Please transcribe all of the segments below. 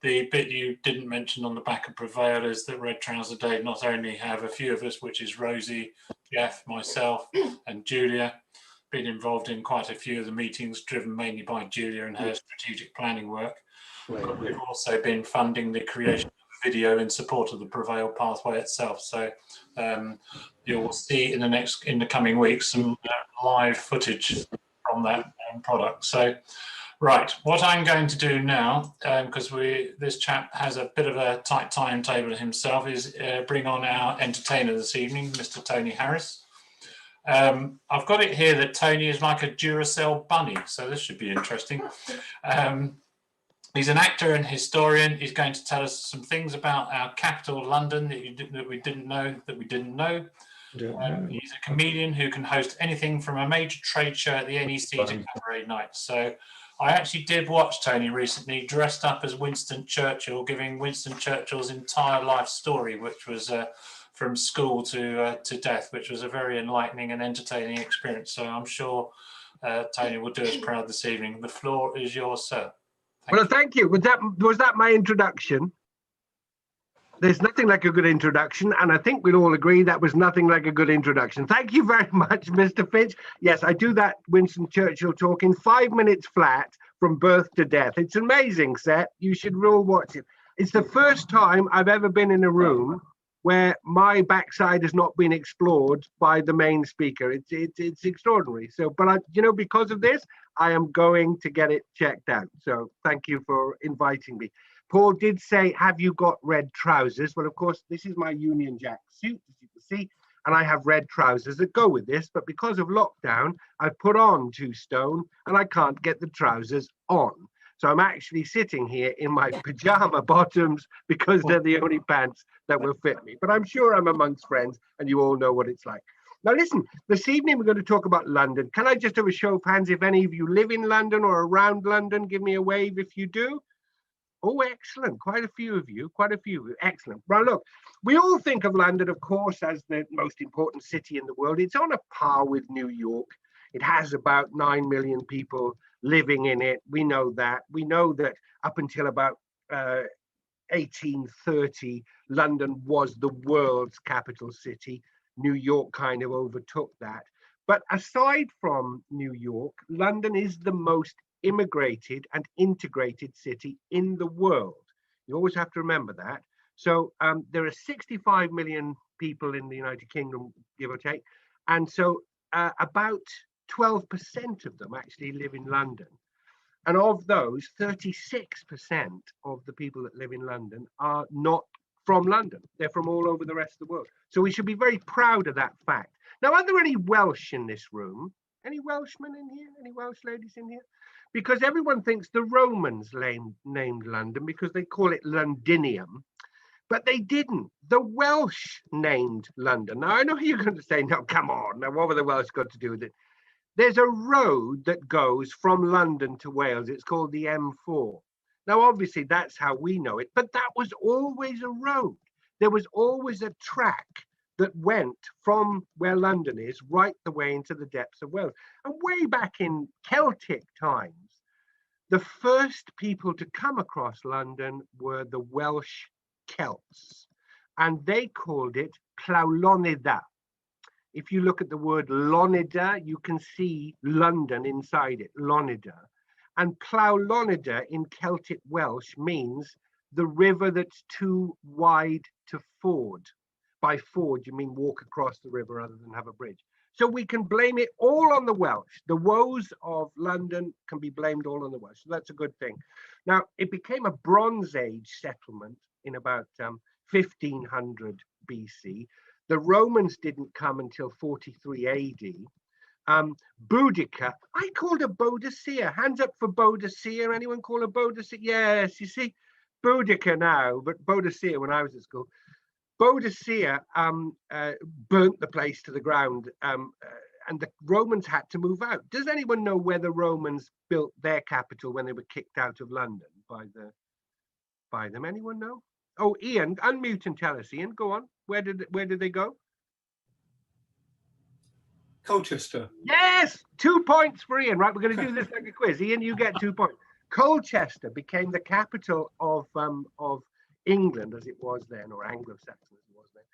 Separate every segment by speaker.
Speaker 1: The bit you didn't mention on the back of Prevail is that Red Trouser Day not only have a few of us, which is Rosie, Geoff, myself, and Julia, been involved in quite a few of the meetings, driven mainly by Julia and her strategic planning work. But we've also been funding the creation of a video in support of the Prevail pathway itself. So you'll see in the coming weeks some live footage from that product. So. Right, what I'm going to do now, because this chap has a bit of a tight timetable himself, is bring on our entertainer this evening, Mr. Tony Harris. I've got it here that Tony is like a Duracell bunny, so this should be interesting. He's an actor and historian. He's going to tell us some things about our capital, London, that we didn't know. He's a comedian who can host anything from a major trade show at the NEC to cabaret night. So I actually did watch Tony recently dressed up as Winston Churchill, giving Winston Churchill's entire life story, which was from school to death, which was a very enlightening and entertaining experience. So I'm sure Tony will do us proud this evening. The floor is yours, sir.
Speaker 2: Thank you. Was that my introduction? There's nothing like a good introduction, and I think we'd all agree that was nothing like a good introduction. Thank you very much, Mr. Finch. Yes, I do that Winston Churchill talk in 5 minutes flat from birth to death. It's an amazing set. You should all watch it. It's the first time I've ever been in a room where my backside has not been explored by the main speaker. It's extraordinary. So, but because of this, I am going to get it checked out. So thank you for inviting me. Paul did say, have you got red trousers? Well, of course, this is my Union Jack suit, as you can see, and I have red trousers that go with this. But because of lockdown, I've put on 2 stone and I can't get the trousers on. So I'm actually sitting here in my pajama bottoms because they're the only pants that will fit me. But I'm sure I'm amongst friends and you all know what it's like. Now, listen, this evening we're going to talk about London. Can I just have a show of hands if any of you live in London or around London? Give me a wave if you do. Oh, excellent. Quite a few of you. Excellent. Well, look, we all think of London, of course, as the most important city in the world. It's on a par with New York. It has about 9 million people living in it. We know that. We know that up until about 1830, London was the world's capital city. New York kind of overtook that. But aside from New York, London is the most immigrated and integrated city in the world. You always have to remember that. So there are 65 million people in the United Kingdom, give or take. And so about 12% of them actually live in London. And of those, 36% of the people that live in London are not from London. They're from all over the rest of the world. So we should be very proud of that fact. Now, are there any Welsh in this room? Any Welshmen in here? Any Welsh ladies in here? Because everyone thinks the Romans named London because they call it Londinium, but they didn't. The Welsh named London. Now, I know you're going to say, no, come on. Now, what were the Welsh got to do with it? There's a road that goes from London to Wales. It's called the M4. Now, obviously, that's how we know it, but that was always a road. There was always a track that went from where London is right the way into the depths of Wales. And way back in Celtic times, the first people to come across London were the Welsh Celts, and they called it Plaulonida. If you look at the word Lonida, you can see London inside it, Lonida. And Plaulonida in Celtic Welsh means the river that's too wide to ford. By ford, you mean walk across the river rather than have a bridge. So we can blame it all on the Welsh. The woes of London can be blamed all on the Welsh. So that's a good thing. Now, it became a Bronze Age settlement in about 1500 BC. The Romans didn't come until 43 AD. Boudica, I called her Boadicea. Hands up for Boadicea. Anyone call her Boadicea? Yes, you see, Boudica now, but Boadicea when I was at school. Boadicea burnt the place to the ground, and the Romans had to move out. Does anyone know where the Romans built their capital when they were kicked out of London by them? Anyone know? Oh, Ian, unmute and tell us. Ian, go on. Where did they go?
Speaker 3: Colchester.
Speaker 2: Yes, 2 points for Ian. Right, we're going to do this like a quiz. Ian, you get 2 points. Colchester became the capital of England as it was then, or Anglo-Saxon as it was then.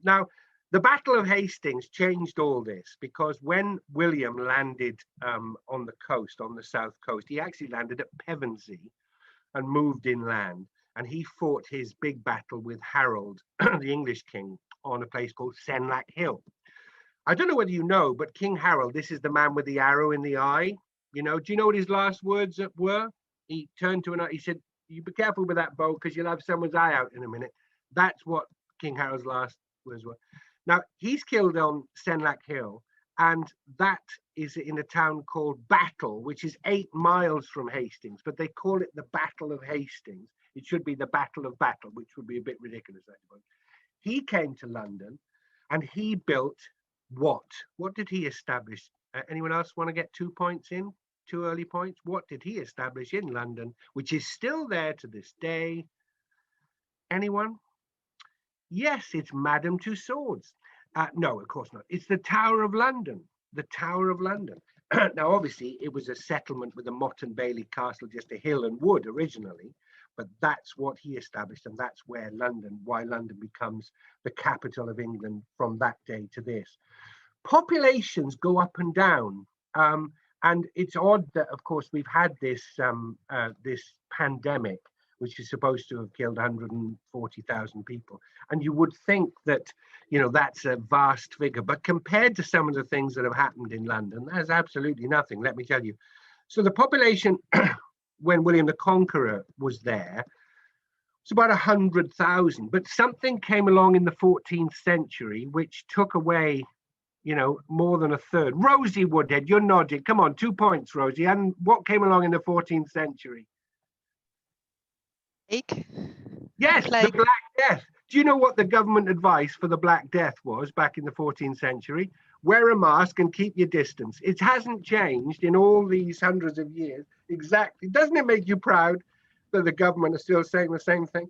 Speaker 2: Now, the Battle of Hastings changed all this, because when William landed on the coast, on the south coast, he actually landed at Pevensey and moved inland. And he fought his big battle with Harold, the English king, on a place called Senlac Hill. I don't know whether you know, but King Harold, this is the man with the arrow in the eye. You know, do you know what his last words were? He turned to he said, "You be careful with that bow, because you'll have someone's eye out in a minute." That's what King Harold's last words were. Now, he's killed on Senlac Hill, and that is in a town called Battle, which is 8 miles from Hastings, but they call it the Battle of Hastings. It should be the Battle of Battle, which would be a bit ridiculous, I suppose. He came to London, and he built what? What did he establish? Anyone else want to get 2 points in? 2 early points? What did he establish in London, which is still there to this day? Anyone? Yes, it's Madame Tussauds. No, of course not. It's the Tower of London. The Tower of London. Now, obviously, it was a settlement with a Motte and Bailey castle, just a hill and wood originally, but that's what he established, and that's why London becomes the capital of England from that day to this. Populations go up and down, and it's odd that, of course, we've had this pandemic, which is supposed to have killed 140,000 people. And you would think that, you know, that's a vast figure, but compared to some of the things that have happened in London, there's absolutely nothing, let me tell you. So the population, when William the Conqueror was there, it's about 100,000, but something came along in the 14th century, which took away, you know, more than a third. Rosie Woodhead, you're nodding. Come on, 2 points, Rosie. And what came along in the 14th century? Yes, the Black Death. Do you know what the government advice for the Black Death was back in the 14th century? Wear a mask and keep your distance. It hasn't changed in all these hundreds of years. Exactly. Doesn't it make you proud that the government is still saying the same thing?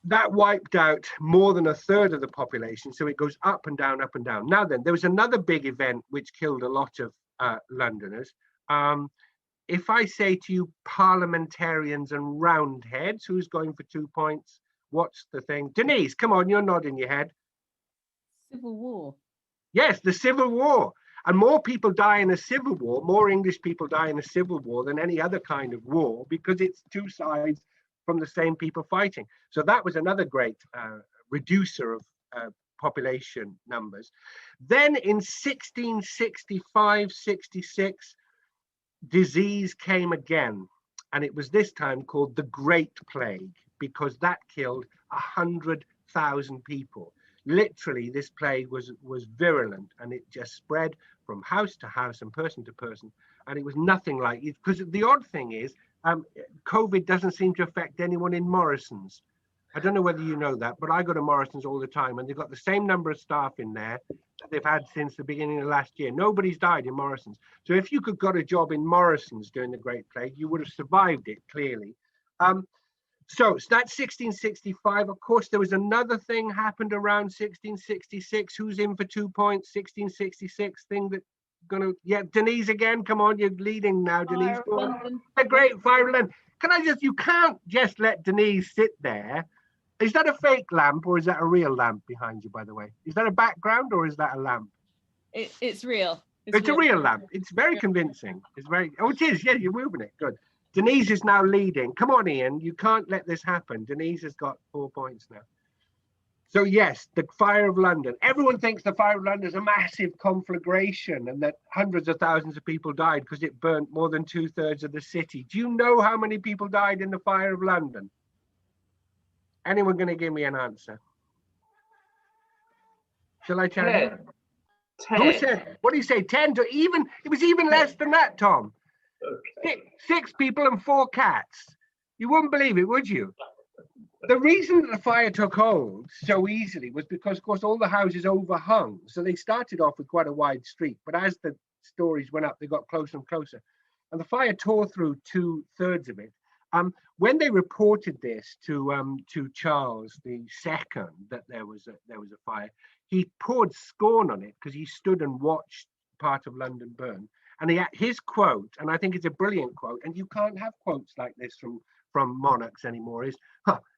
Speaker 2: That wiped out more than a third of the population. So it goes up and down, up and down. Now then, there was another big event which killed a lot of Londoners. If I say to you parliamentarians and roundheads, who's going for 2 points? What's the thing? Denise, come on, you're nodding your head.
Speaker 3: Civil War.
Speaker 2: Yes, the Civil War. And more people die in a civil war, more English people die in a civil war than any other kind of war, because it's two sides from the same people fighting. So that was another great reducer of population numbers. Then in 1665-66, disease came again, and it was this time called the Great Plague, because that killed 100,000 people. Literally, this plague was virulent, and it just spread from house to house and person to person, and it was nothing like it. Because the odd thing is, COVID doesn't seem to affect anyone in Morrison's. I don't know whether you know that, but I go to Morrison's all the time, and they've got the same number of staff in there that they've had since the beginning of last year. Nobody's died in Morrison's. So if you could got a job in Morrison's during the Great Plague, you would have survived it, clearly. So that's 1665. Of course, there was another thing happened around 1666. Who's in for 2 points? 1666 thing that gonna, yeah, Denise again. Come on, you're leading now, Denise. Go on. The Great Fire of London. Can I just, you can't just let Denise sit there. Is that a fake lamp or is that a real lamp behind you, by the way? Is that a background or is that a lamp?
Speaker 3: It's real.
Speaker 2: It's a real lamp. It's very convincing. It's very, oh, it is. Yeah, you're moving it. Good. Denise is now leading. Come on, Ian. You can't let this happen. Denise has got 4 points now. So yes, the Fire of London. Everyone thinks the Fire of London is a massive conflagration and that hundreds of thousands of people died because it burnt more than 2/3 of the city. Do you know how many people died in the Fire of London? Anyone going to give me an answer? Shall I tell you?
Speaker 4: 10.
Speaker 2: Who said? What do you say? 10 to even? It was even less than that, Tom.
Speaker 4: Okay.
Speaker 2: Six people and 4 cats. You wouldn't believe it, would you? The reason that the fire took hold so easily was because, of course, all the houses overhung. So they started off with quite a wide street, but as the stories went up, they got closer and closer. And the fire tore through 2/3 of it. When they reported this to Charles II, that there was a fire, he poured scorn on it because he stood and watched part of London burn. And his quote, and I think it's a brilliant quote, and you can't have quotes like this from monarchs anymore, is,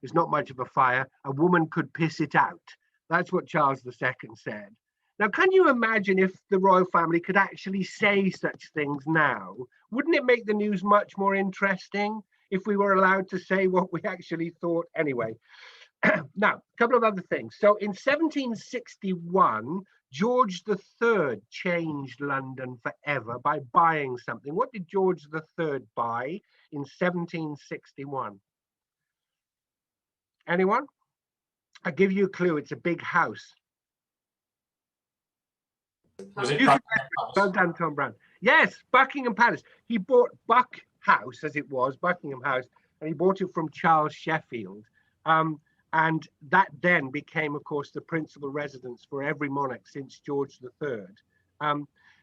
Speaker 2: "It's not much of a fire. A woman could piss it out." That's what Charles II said. Now, can you imagine if the royal family could actually say such things now? Wouldn't it make the news much more interesting if we were allowed to say what we actually thought anyway? Now, a couple of other things. So in 1761, George III changed London forever by buying something. What did George III buy in 1761? Anyone? I'll give you a clue. It's a big house.
Speaker 1: Was it
Speaker 2: You can-
Speaker 1: Buckingham Palace?
Speaker 2: Well done, Tom Brown. Yes, Buckingham Palace. He bought Buck House, as it was, Buckingham House, and he bought it from Charles Sheffield. And that then became, of course, the principal residence for every monarch since George III.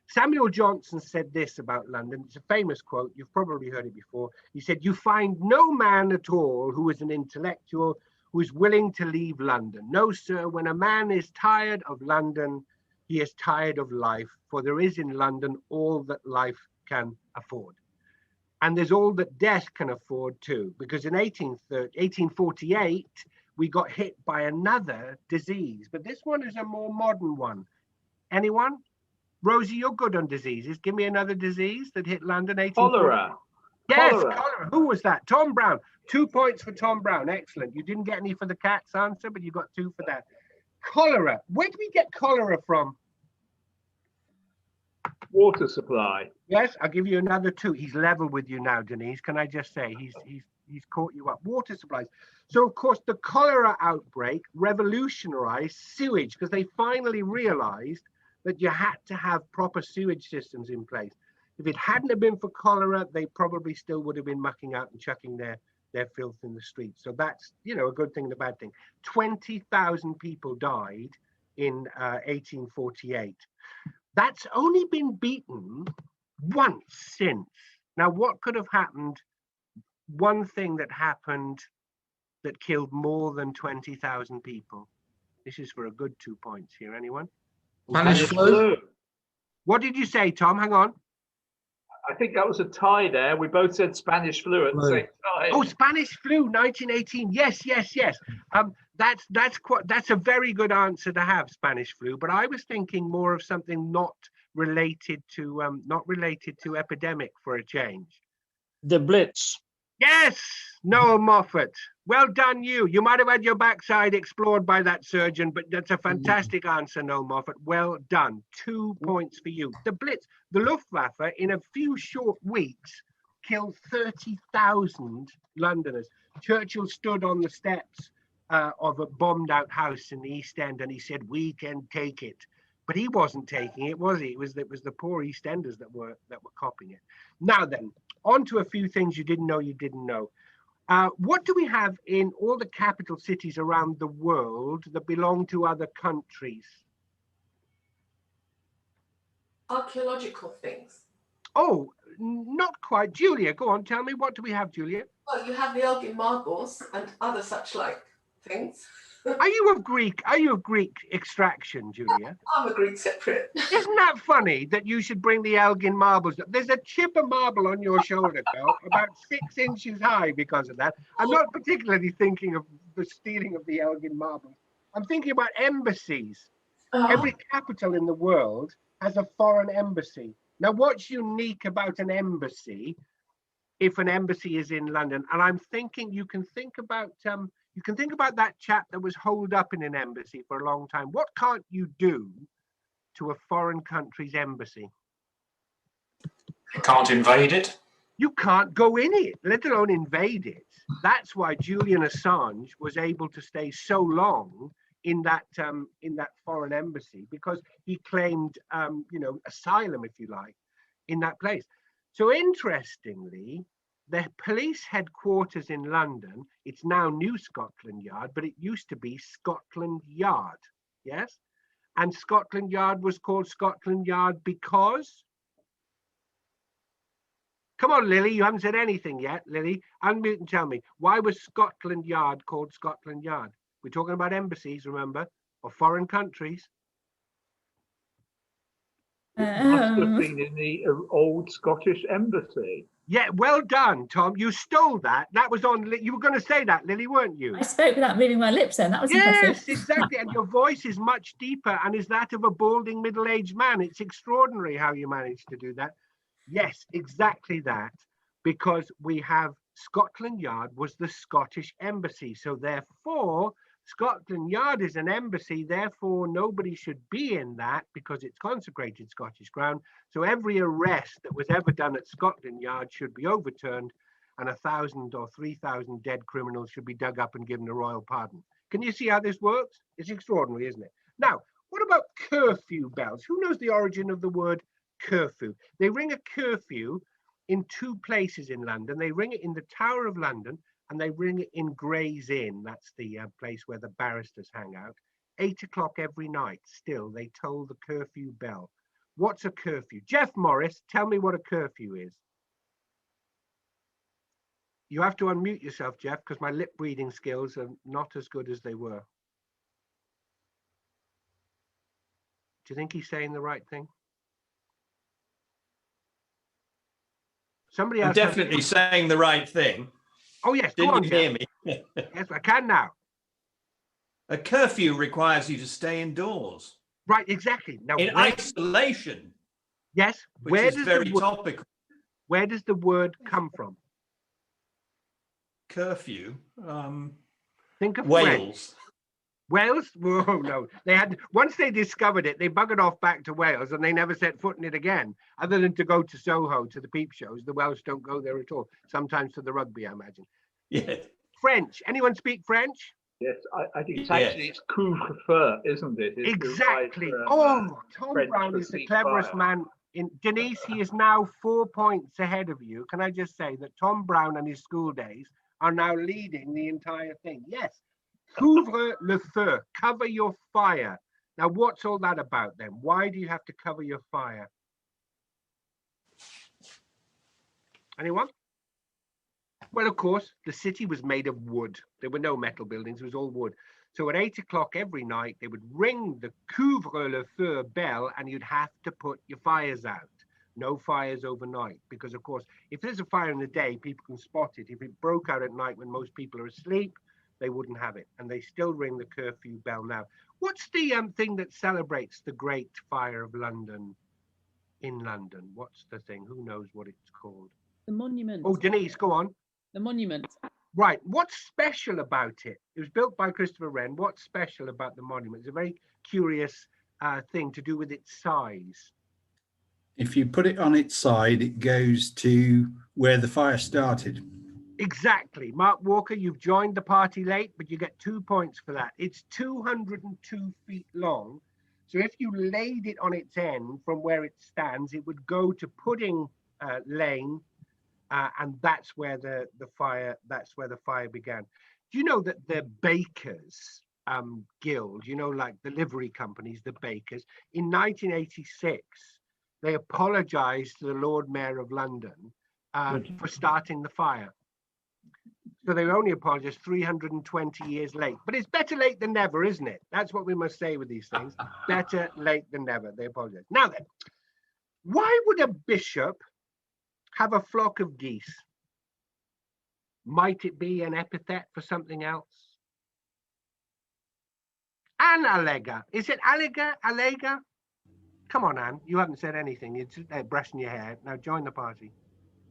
Speaker 2: Samuel Johnson said this about London. It's a famous quote. You've probably heard it before. He said, "You find no man at all who is an intellectual who is willing to leave London. No, sir, when a man is tired of London, he is tired of life, for there is in London all that life can afford." And there's all that death can afford too, because in 1848, we got hit by another disease, but this one is a more modern one. Anyone? Rosie, you're good on diseases. Give me another disease that hit London. 1848.
Speaker 4: Cholera.
Speaker 2: Yes,
Speaker 4: Cholera.
Speaker 2: cholera. Who was that? Tom Brown. 2 points for Tom Brown. Excellent. You didn't get any for the cat's answer, but you got 2 for that. Cholera. Where do we get cholera from?
Speaker 4: Water supply.
Speaker 2: Yes, I'll give you another 2. He's level with you now, Denise. Can I just say he's caught you up. Water supplies. So of course the cholera outbreak revolutionized sewage, because they finally realized that you had to have proper sewage systems in place. If it hadn't have been for cholera, they probably still would have been mucking out and chucking their filth in the streets. So that's, you know, a good thing and a bad thing. 20,000 people died in 1848. That's only been beaten once since. Now, what could have happened? One thing that happened that killed more than 20,000 people. This is for a good 2 points here. Anyone?
Speaker 5: Spanish flu.
Speaker 2: What did you say, Tom? Hang on.
Speaker 4: I think that was a tie there. We both said Spanish flu at the same time.
Speaker 2: Oh, Spanish flu, 1918. Yes. That's a very good answer to have, Spanish flu. But I was thinking more of something not related to epidemic for a change.
Speaker 5: The Blitz.
Speaker 2: Yes, Noel Moffat. Well done, you. You might have had your backside explored by that surgeon, but that's a fantastic answer, Noel Moffat. Well done. 2 points for you. The Blitz, the Luftwaffe, in a few short weeks, killed 30,000 Londoners. Churchill stood on the steps of a bombed out house in the East End, and he said, "We can take it." But he wasn't taking it, was he? It was the poor East Enders that were copying it. Now then, on to a few things you didn't know. What do we have in all the capital cities around the world that belong to other countries?
Speaker 6: Archaeological things.
Speaker 2: Oh, not quite. Julia, go on. Tell me, what do we have, Julia?
Speaker 6: Well, you have the Elgin marbles and other such like things.
Speaker 2: Are you of Greek extraction, Julia?
Speaker 6: I'm a Greek Cypriot.
Speaker 2: Isn't that funny that you should bring the Elgin marbles? There's a chip of marble on your shoulder, girl, about 6 inches high because of that. I'm not particularly thinking of the stealing of the Elgin marbles. I'm thinking about embassies. Every capital in the world has a foreign embassy. Now, what's unique about an embassy if an embassy is in London? And I'm thinking you can think about that chap that was holed up in an embassy for a long time. What can't you do to a foreign country's embassy?
Speaker 1: You can't invade it.
Speaker 2: You can't go in it, let alone invade it. That's why Julian Assange was able to stay so long in that foreign embassy, because he claimed asylum, if you like, in that place. So interestingly, the police headquarters in London, it's now New Scotland Yard, but it used to be Scotland Yard, yes? And Scotland Yard was called Scotland Yard because... Come on, Lily, you haven't said anything yet. Lily, unmute and tell me, why was Scotland Yard called Scotland Yard? We're talking about embassies, remember, or foreign countries.
Speaker 4: It must have
Speaker 3: Um,
Speaker 4: been in the old Scottish embassy.
Speaker 2: Yeah, well done, Tom. You stole that. That was on. You were going to say that, Lily, weren't you?
Speaker 3: I spoke without moving my lips then. That was
Speaker 2: Yes,
Speaker 3: impressive.
Speaker 2: exactly. And your voice is much deeper and is that of a balding middle-aged man. It's extraordinary how you managed to do that. Yes, exactly that. Because we have Scotland Yard was the Scottish embassy. So therefore, Scotland Yard is an embassy. Therefore, nobody should be in that because it's consecrated Scottish ground. So every arrest that was ever done at Scotland Yard should be overturned, and 1,000 or 3,000 dead criminals should be dug up and given a royal pardon. Can you see how this works? It's extraordinary, isn't it? Now, what about curfew bells? Who knows the origin of the word curfew? They ring a curfew in two places in London. They ring it in the Tower of London and they ring it in Gray's Inn. That's the place where the barristers hang out. 8 o'clock every night, still, they toll the curfew bell. What's a curfew? Geoff Morris, tell me what a curfew is. You have to unmute yourself, Geoff, because my lip reading skills are not as good as they were. Do you think he's saying the right thing? Somebody else.
Speaker 7: I'm definitely saying the right thing.
Speaker 2: Oh, yes. Go
Speaker 7: Didn't
Speaker 2: on,
Speaker 7: you hear
Speaker 2: Geoff.
Speaker 7: me?
Speaker 2: Yes, I can now.
Speaker 7: A curfew requires you to stay indoors.
Speaker 2: Right, exactly. Now,
Speaker 7: in isolation.
Speaker 2: Yes.
Speaker 7: Which is very topical.
Speaker 2: Where does the word come from?
Speaker 7: Curfew.
Speaker 2: Think of
Speaker 7: Wales.
Speaker 2: Wales? Whoa, no. They had, once they discovered it, they buggered off back to Wales and they never set foot in it again, other than to go to Soho to the peep shows. The Welsh don't go there at all. Sometimes to the rugby, I imagine.
Speaker 7: Yeah.
Speaker 2: French. Anyone speak French?
Speaker 4: Yes, I think it's actually it's couvre-feu, isn't it? It's
Speaker 2: exactly.
Speaker 4: Tom
Speaker 2: French Brown is the cleverest man. Denise, he is now 4 points ahead of you. Can I just say that Tom Brown and his school days are now leading the entire thing? Yes. Couvre le feu, cover your fire. Now, what's all that about then? Why do you have to cover your fire? Anyone? Well, of course, the city was made of wood. There were no metal buildings, it was all wood. So at 8 o'clock every night, they would ring the couvre le feu bell and you'd have to put your fires out. No fires overnight, because of course, if there's a fire in the day, people can spot it. If it broke out at night when most people are asleep, they wouldn't have it. And they still ring the curfew bell now. What's the thing that celebrates the Great Fire of London in London? What's the thing? Who knows what it's called?
Speaker 3: The monument.
Speaker 2: Oh, Denise, go on.
Speaker 3: The monument.
Speaker 2: Right. What's special about it? It was built by Christopher Wren. What's special about the monument? It's a very curious thing to do with its size.
Speaker 8: If you put it on its side, it goes to where the fire started.
Speaker 2: Exactly. Mark Walker, you've joined the party late, but you get 2 points for that. It's 202 feet long. So if you laid it on its end from where it stands, it would go to Pudding Lane, and that's where the fire began. Do you know that the Bakers Guild, you know, like the livery companies, the bakers, in 1986, they apologized to the Lord Mayor of London for starting the fire. So they only apologized 320 years late. But it's better late than never, isn't it? That's what we must say with these things. Better late than never. They apologize. Now then, why would a bishop have a flock of geese? Might it be an epithet for something else? Anne Allega. Is it Allega? Allega? Come on, Anne. You haven't said anything. You're just brushing your hair. Now join the party.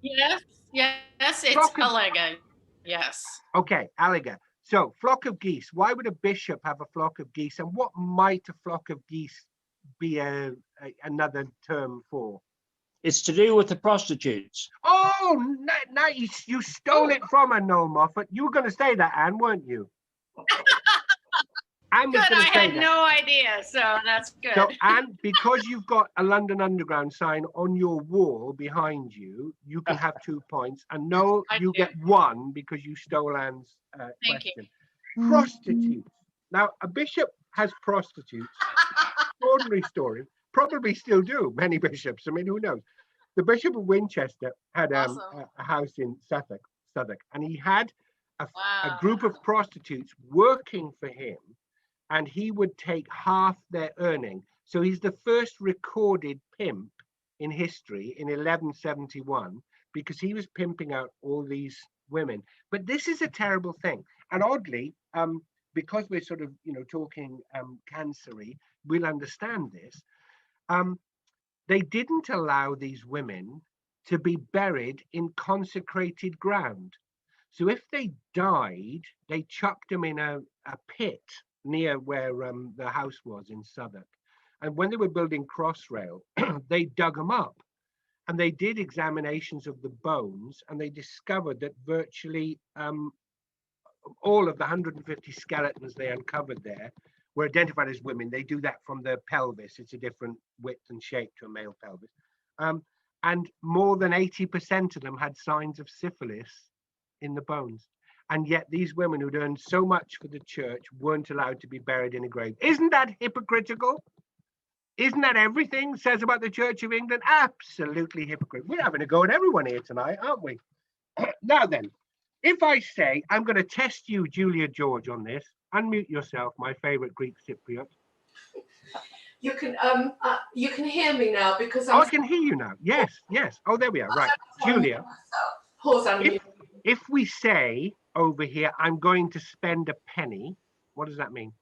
Speaker 9: Yes, it's Allega. Yes.
Speaker 2: Okay, Allega. So, flock of geese. Why would a bishop have a flock of geese? And what might a flock of geese be another term for?
Speaker 5: It's to do with the prostitutes.
Speaker 2: Oh, nice. You stole it from her, Noel Moffat. You were going to say that, Anne, weren't you? Anne was
Speaker 9: Good, I had
Speaker 2: that.
Speaker 9: no idea, so that's good.
Speaker 2: So, Anne, because you've got a London Underground sign on your wall behind you, you can have 2 points. And Noel, you get 1 because you stole Anne's question.
Speaker 9: You.
Speaker 2: Prostitutes. Now, a bishop has prostitutes. Extraordinary story. Probably still do, many bishops. I mean, who knows? The Bishop of Winchester had a house in Suffolk, and he had a group of prostitutes working for him, and he would take half their earning. So he's the first recorded pimp in history in 1171 because he was pimping out all these women. But this is a terrible thing. And oddly, because we're sort of, talking cancery, we'll understand this. They didn't allow these women to be buried in consecrated ground. So if they died, they chucked them in a pit near where the house was in Southwark. And when they were building Crossrail, they dug them up. And they did examinations of the bones, and they discovered that virtually all of the 150 skeletons they uncovered there were identified as women. They do that from the pelvis. It's a different width and shape to a male pelvis. And more than 80% of them had signs of syphilis in the bones. And yet these women who'd earned so much for the church weren't allowed to be buried in a grave. Isn't that hypocritical? Isn't that everything says about the Church of England? Absolutely hypocrite. We're having a go at everyone here tonight, aren't we? Now then, if I say I'm going to test you, Julia George, on this, unmute yourself, my favorite Greek Cypriot.
Speaker 6: You can hear me now because
Speaker 2: I can hear you now. Yes. Oh, there we are. Right, Julia.
Speaker 6: Pause on
Speaker 2: if we say over here, I'm going to spend a penny, what does that mean?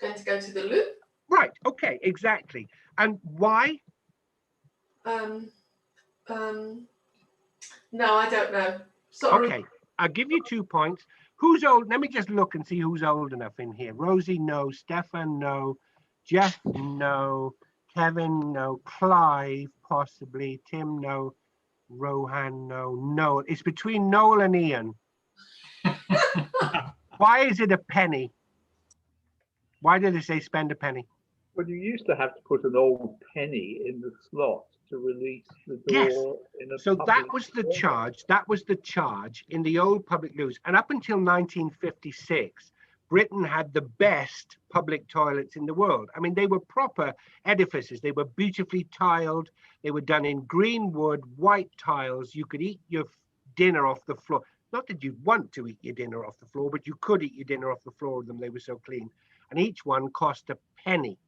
Speaker 6: Going to go to the loo?
Speaker 2: Right. Okay. Exactly. And why?
Speaker 6: No, I don't know. Sorry.
Speaker 2: Okay. I'll give you 2 points. Who's old? Let me just look and see who's old enough in here. Rosie, no. Stefan, no. Jeff, no. Kevin, no. Clive, possibly. Tim, no. Rohan, no. Noel. It's between Noel and Ian. Why is it a penny? Why did they say spend a penny?
Speaker 4: Well, you used to have to put an old penny in the slot to release the door.
Speaker 2: Yes.
Speaker 4: In a
Speaker 2: So that
Speaker 4: public
Speaker 2: was the
Speaker 4: toilet.
Speaker 2: charge. That was the charge in the old public loos. And up until 1956, Britain had the best public toilets in the world. I mean, they were proper edifices. They were beautifully tiled. They were done in green wood, white tiles. You could eat your dinner off the floor. Not that you'd want to eat your dinner off the floor, but you could eat your dinner off the floor of them. They were so clean. And each one cost a penny.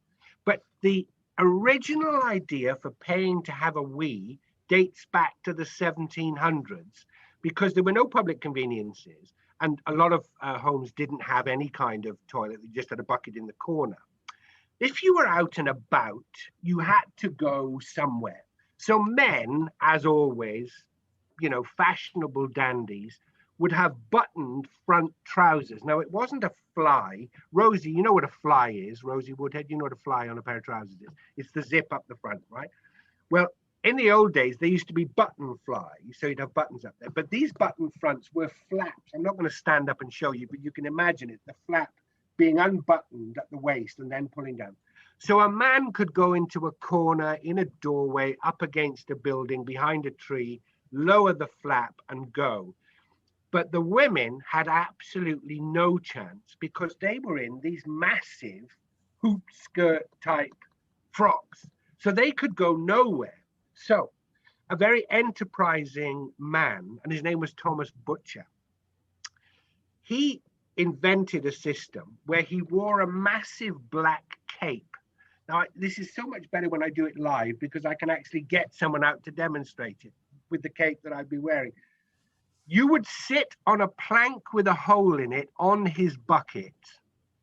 Speaker 2: But the original idea for paying to have a wee dates back to the 1700s because there were no public conveniences and a lot of homes didn't have any kind of toilet. They just had a bucket in the corner. If you were out and about, you had to go somewhere. So men, as always, fashionable dandies, would have buttoned front trousers. Now, it wasn't a fly. Rosie, you know what a fly is, Rosie Woodhead? You know what a fly on a pair of trousers is? It's the zip up the front, right? Well, in the old days, they used to be button flies, so you'd have buttons up there. But these button fronts were flaps. I'm not going to stand up and show you, but you can imagine it, the flap being unbuttoned at the waist and then pulling down. So a man could go into a corner, in a doorway, up against a building, behind a tree, lower the flap and go. But the women had absolutely no chance because they were in these massive hoop skirt type frocks. So they could go nowhere. So a very enterprising man, and his name was Thomas Butcher, he invented a system where he wore a massive black cape. Now, this is so much better when I do it live because I can actually get someone out to demonstrate it with the cape that I'd be wearing. You would sit on a plank with a hole in it on his bucket,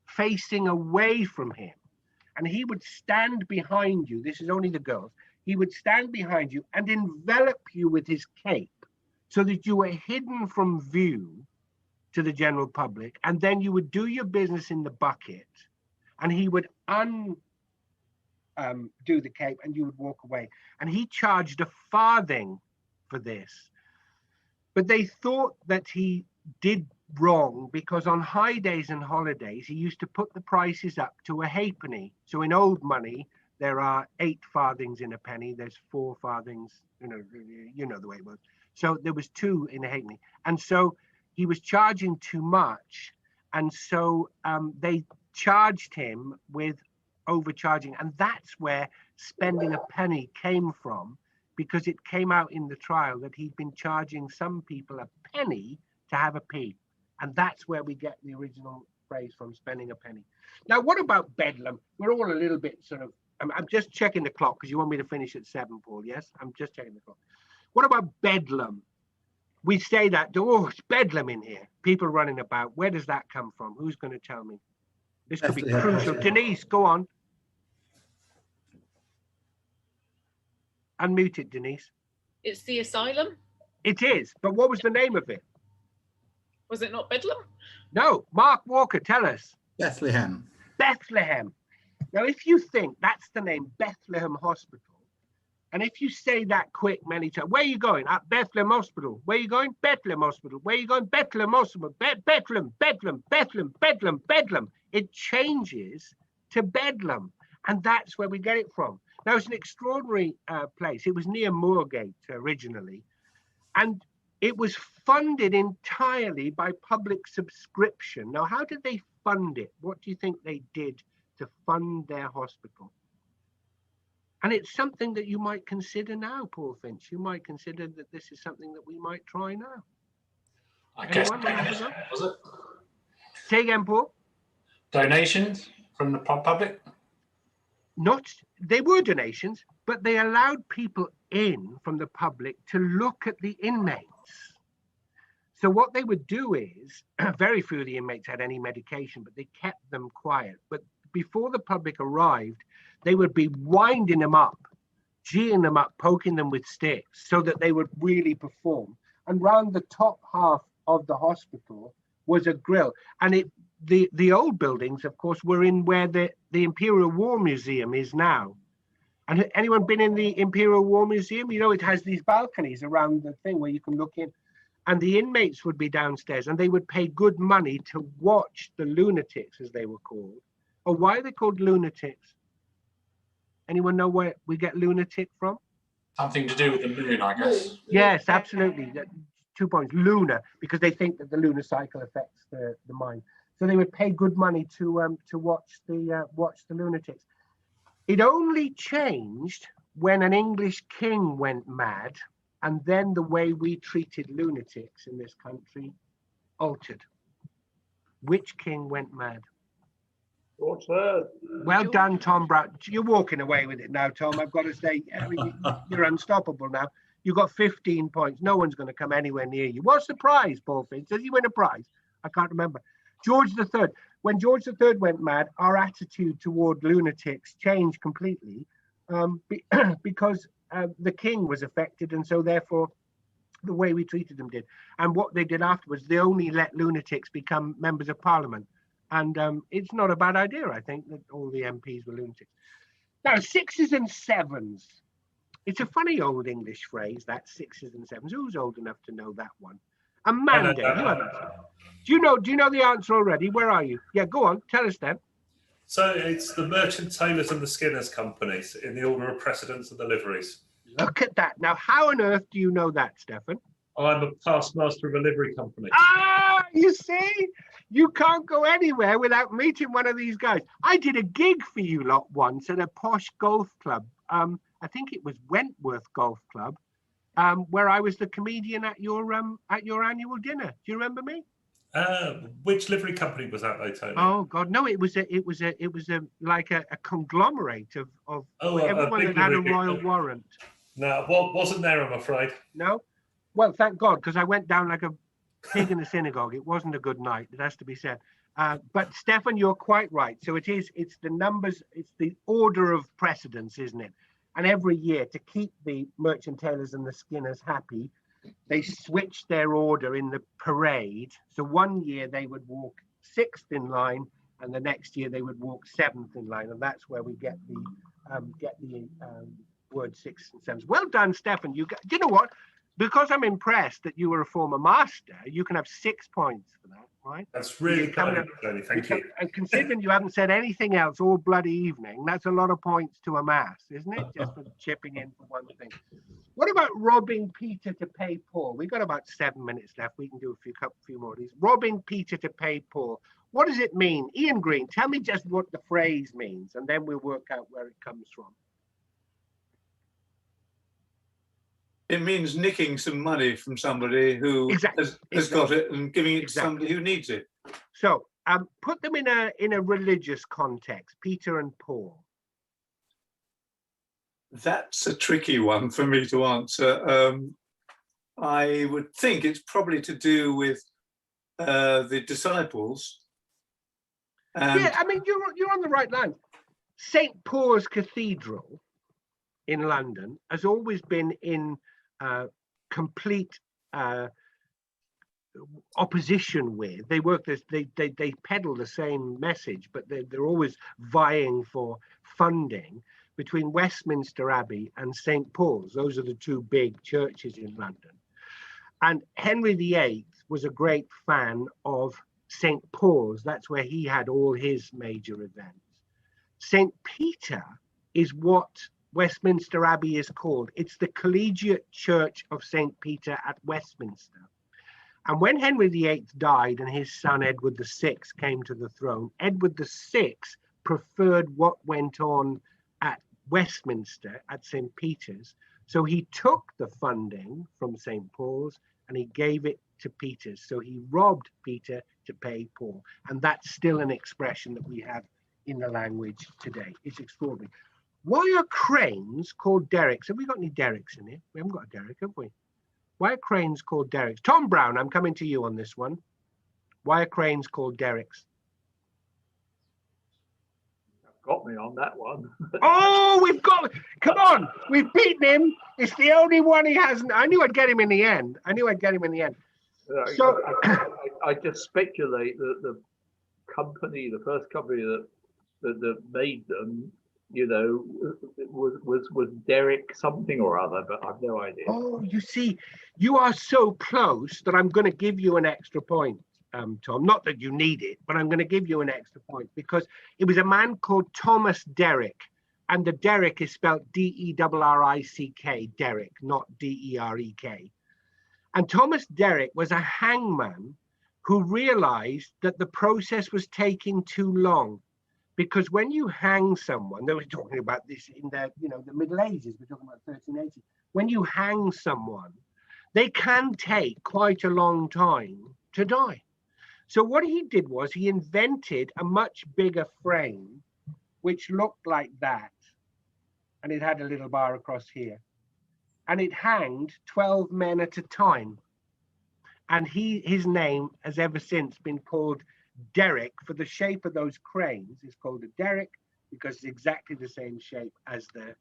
Speaker 2: facing away from him. And he would stand behind you. This is only the girls. He would stand behind you and envelop you with his cape so that you were hidden from view to the general public. And then you would do your business in the bucket and he would do the cape and you would walk away. And he charged a farthing for this. But they thought that he did wrong because on high days and holidays, he used to put the prices up to a halfpenny. So in old money, there are 8 farthings in a penny. There's 4 farthings, you know the way it was. So there was 2 in a halfpenny. And so he was charging too much. And so they charged him with overcharging. And that's where spending a penny came from, because it came out in the trial that he'd been charging some people a penny to have a pee. And that's where we get the original phrase from, spending a penny. Now, what about Bedlam? We're all a little bit sort of I'm just checking the clock because you want me to finish at 7, Paul. Yes, I'm just checking the clock. What about Bedlam? We say that, oh, it's Bedlam in here. People running about. Where does that come from? Who's going to tell me? This could be crucial. Denise, go on. Unmute it, Denise.
Speaker 9: It's the asylum.
Speaker 2: It is, but what was the name of it?
Speaker 9: Was it not Bedlam?
Speaker 2: No, Mark Walker, tell us.
Speaker 8: Bethlehem.
Speaker 2: Bethlehem. Now, if you think that's the name, Bethlehem Hospital, and if you say that quick many times, where are you going? At Bethlehem Hospital. Where are you going? Bethlehem Hospital. Where are you going? Bethlehem Hospital. Bethlehem, Bethlehem, Bethlehem, Bethlehem, Bethlehem. It changes to Bedlam, and that's where we get it from. Now, it's an extraordinary place. It was near Moorgate originally, and it was funded entirely by public subscription. Now, how did they fund it? What do you think they did to fund their hospital? And it's something that you might consider now, Paul Finch. You might consider that this is something that we might try now.
Speaker 1: I guess.
Speaker 2: Anyone?
Speaker 1: Was it?
Speaker 2: Say again, Paul.
Speaker 1: Donations from the public?
Speaker 2: Not, they were donations, but they allowed people in from the public to look at the inmates. So what they would do is, very few of the inmates had any medication, but they kept them quiet. But before the public arrived, they would be winding them up, geeing them up, poking them with sticks so that they would really perform. And round the top half of the hospital was a grill. And the old buildings, of course, were in where the Imperial War Museum is now. And anyone been in the Imperial War Museum? You know, it has these balconies around the thing where you can look in. And the inmates would be downstairs and they would pay good money to watch the lunatics, as they were called. Or why are they called lunatics? Anyone know where we get lunatic from?
Speaker 1: Something to do with the moon, I guess.
Speaker 2: Yes, absolutely. 2 points. Lunar, because they think that the lunar cycle affects the mind. So they would pay good money to watch the lunatics. It only changed when an English king went mad, and then the way we treated lunatics in this country altered. Which king went mad?
Speaker 4: George III.
Speaker 2: Well done, Tom Brown. You're walking away with it now, Tom. I've got to say, you're unstoppable now. You got 15 points. No one's going to come anywhere near you. What's the prize, Paul Finch? Does he win a prize? I can't remember. George III. When George III went mad, our attitude toward lunatics changed completely because the king was affected, and so therefore the way we treated them did. And what they did afterwards, they only let lunatics become members of parliament. And it's not a bad idea, I think, that all the MPs were lunatics. Now, 6s and 7s. It's a funny old English phrase, that 6s and 7s. Who's old enough to know that one? Amanda, you haven't. Do you know the answer already? Where are you? Yeah, go on, tell us then.
Speaker 10: So it's the Merchant Tailors and the Skinners companies in the order of precedence of the liveries.
Speaker 2: Look at that. Now, how on earth do you know that, Stefan?
Speaker 10: I'm a past master of a livery company.
Speaker 2: Ah, you see? You can't go anywhere without meeting one of these guys. I did a gig for you lot once at a posh golf club. I think it was Wentworth Golf Club, where I was the comedian at your annual dinner. Do you remember me?
Speaker 10: Which livery company was that, though, Tony?
Speaker 2: Oh God, no! It was like a conglomerate of everyone that had a royal warrant.
Speaker 10: No, wasn't there, I'm afraid.
Speaker 2: No, well, thank God, because I went down like a pig in the synagogue. It wasn't a good night. It has to be said. But Stefan, you're quite right. So it's the numbers. It's the order of precedence, isn't it? And every year, to keep the Merchant Tailors and the Skinners happy, they switched their order in the parade. So one year they would walk 6th in line, and the next year they would walk 7th in line, and that's where we get the word 6s and 7s. Well done, Stefan. Do you know what? Because I'm impressed that you were a former master, you can have 6 points for that, right?
Speaker 10: That's really kind, Tony. Thank you.
Speaker 2: And considering you haven't said anything else all bloody evening, that's a lot of points to amass, isn't it? Just for chipping in for one thing. What about robbing Peter to pay Paul? We've got about 7 minutes left. We can do a few more of these. Robbing Peter to pay Paul. What does it mean? Ian Green, tell me just what the phrase means, and then we'll work out where it comes from.
Speaker 11: It means nicking some money from somebody who has got it and giving it to somebody who needs it.
Speaker 2: So put them in a religious context, Peter and Paul.
Speaker 11: That's a tricky one for me to answer. I would think it's probably to do with the disciples. And
Speaker 2: yeah, I mean, you're on the right line. St. Paul's Cathedral in London has always been in complete opposition with. They work this. They peddle the same message, but they're always vying for funding between Westminster Abbey and St. Paul's. Those are the two big churches in London. And Henry VIII was a great fan of St. Paul's. That's where he had all his major events. St. Peter is what Westminster Abbey is called. It's the Collegiate Church of St. Peter at Westminster. And when Henry VIII died and his son Edward VI came to the throne, Edward VI preferred what went on at Westminster at St. Peter's. So he took the funding from St. Paul's and he gave it to Peter's. So he robbed Peter to pay Paul. And that's still an expression that we have in the language today. It's extraordinary. Why are cranes called derricks? Have we got any derricks in here? We haven't got a derrick, have we? Why are cranes called derricks? Tom Brown, I'm coming to you on this one. Why are cranes called derricks?
Speaker 4: Got me on that one.
Speaker 2: Oh, we've got, come on, we've beaten him. It's the only one he hasn't. I knew I'd get him in the end. So
Speaker 4: I just speculate that the company, the first company that made them, you know, was Derrick something or other, but I've no idea.
Speaker 2: Oh, you see, you are so close that I'm going to give you an extra point, Tom. Not that you need it, but I'm going to give you an extra point because it was a man called Thomas Derrick, and the Derrick is spelled D-E-R-R-I-C-K, Derrick, not D-E-R-E-K. And Thomas Derrick was a hangman who realized that the process was taking too long. Because when you hang someone, they were talking about this in the Middle Ages, we're talking about 1380. When you hang someone, they can take quite a long time to die. So what he did was he invented a much bigger frame, which looked like that. And it had a little bar across here. And it hanged 12 men at a time. And his name has ever since been called derrick. For the shape of those cranes is called a derrick because it's exactly the same shape as the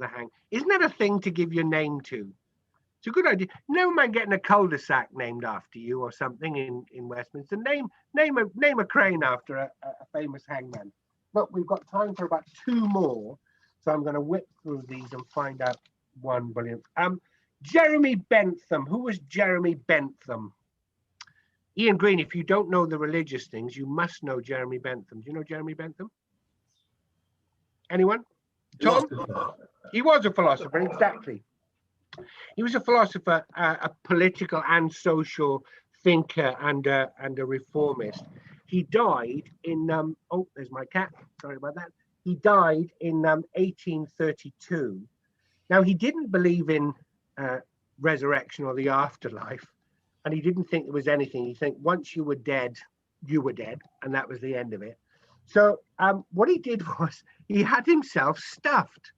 Speaker 2: hang. Isn't that a thing to give your name to? It's a good idea. No man getting a cul-de-sac named after you or something in Westminster. Name a crane after a famous hangman. But we've got time for about two more, so I'm going to whip through these and find out one brilliant. Jeremy Bentham. Who was Jeremy Bentham? Ian Green, if you don't know the religious things, you must know Jeremy Bentham. Do you know Jeremy Bentham? Anyone? Tom? He was a philosopher, exactly. He was a philosopher, a political and social thinker and a reformist. He died in, oh, there's my cat, sorry about that. He died in 1832. Now, he didn't believe in resurrection or the afterlife. And he didn't think there was anything. He think once you were dead, and that was the end of it. So what he did was he had himself stuffed.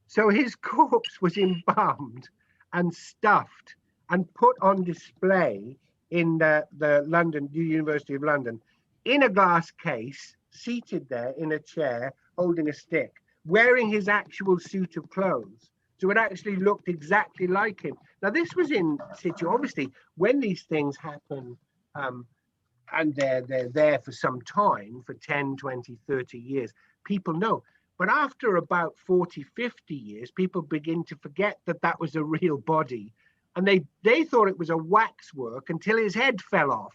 Speaker 2: So his corpse was embalmed and stuffed and put on display in the University of London, in a glass case, seated there in a chair, holding a stick, wearing his actual suit of clothes. So it actually looked exactly like him. Now, this was in situ. Obviously, when these things happen and they're there for some time, for 10, 20, 30 years, people know. But after about 40, 50 years, people begin to forget that that was a real body. And they thought it was a waxwork until his head fell off.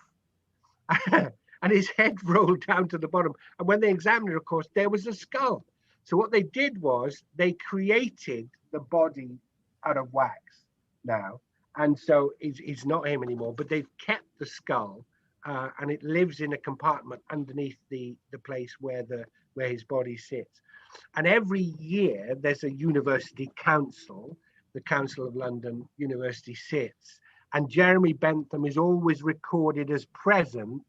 Speaker 2: And his head rolled down to the bottom. And when they examined it, of course, there was a skull. So what they did was they created the body out of wax now. And so it's not him anymore, but they've kept the skull and it lives in a compartment underneath the place where his body sits. And every year there's a university council, the Council of London University sits, and Jeremy Bentham is always recorded as present,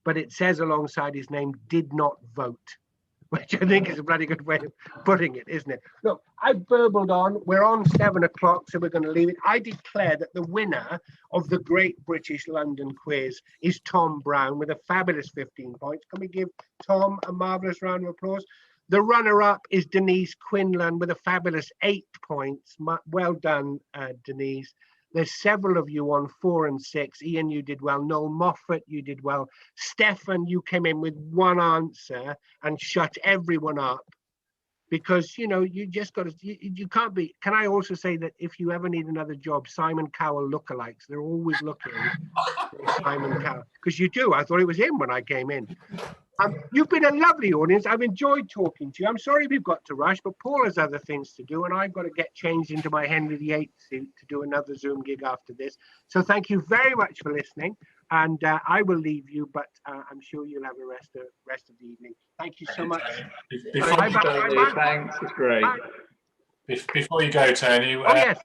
Speaker 2: but it says alongside his name, did not vote. which I think is a bloody good way of putting it, isn't it? Look, I've burbled on. We're on 7 o'clock, so we're going to leave it. I declare that the winner of the Great British London Quiz is Tom Brown with a fabulous 15 points. Can we give Tom a marvellous round of applause? The runner-up is Denise Quinlan with a fabulous 8 points. Well done, Denise. There's several of you on 4 and 6. Ian, you did well. Noel Moffat, you did well. Stefan, you came in with 1 answer and shut everyone up, because, you know, you just got to, you can't be. Can I also say that if you ever need another job, Simon Cowell lookalikes, they're always looking for Simon Cowell, because you do. I thought it was him when I came in. You've been a lovely audience. I've enjoyed talking to you. I'm sorry we've got to rush, but Paul has other things to do, and I've got to get changed into my Henry VIII suit to do another Zoom gig after this. So thank you very much for listening, and I will leave you, but I'm sure you'll have a rest of the evening. Thank you so much.
Speaker 4: Thanks, it's great.
Speaker 2: Bye.
Speaker 1: Before you go, Tony,
Speaker 2: yes.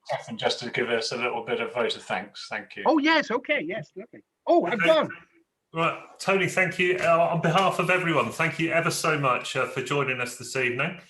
Speaker 1: Stefan, just to give us a little bit of vote of thanks. Thank you.
Speaker 2: Oh, yes. Okay. Yes. Lovely. Oh, I've gone.
Speaker 10: Right, Tony, thank you. On behalf of everyone, thank you ever so much for joining us this evening.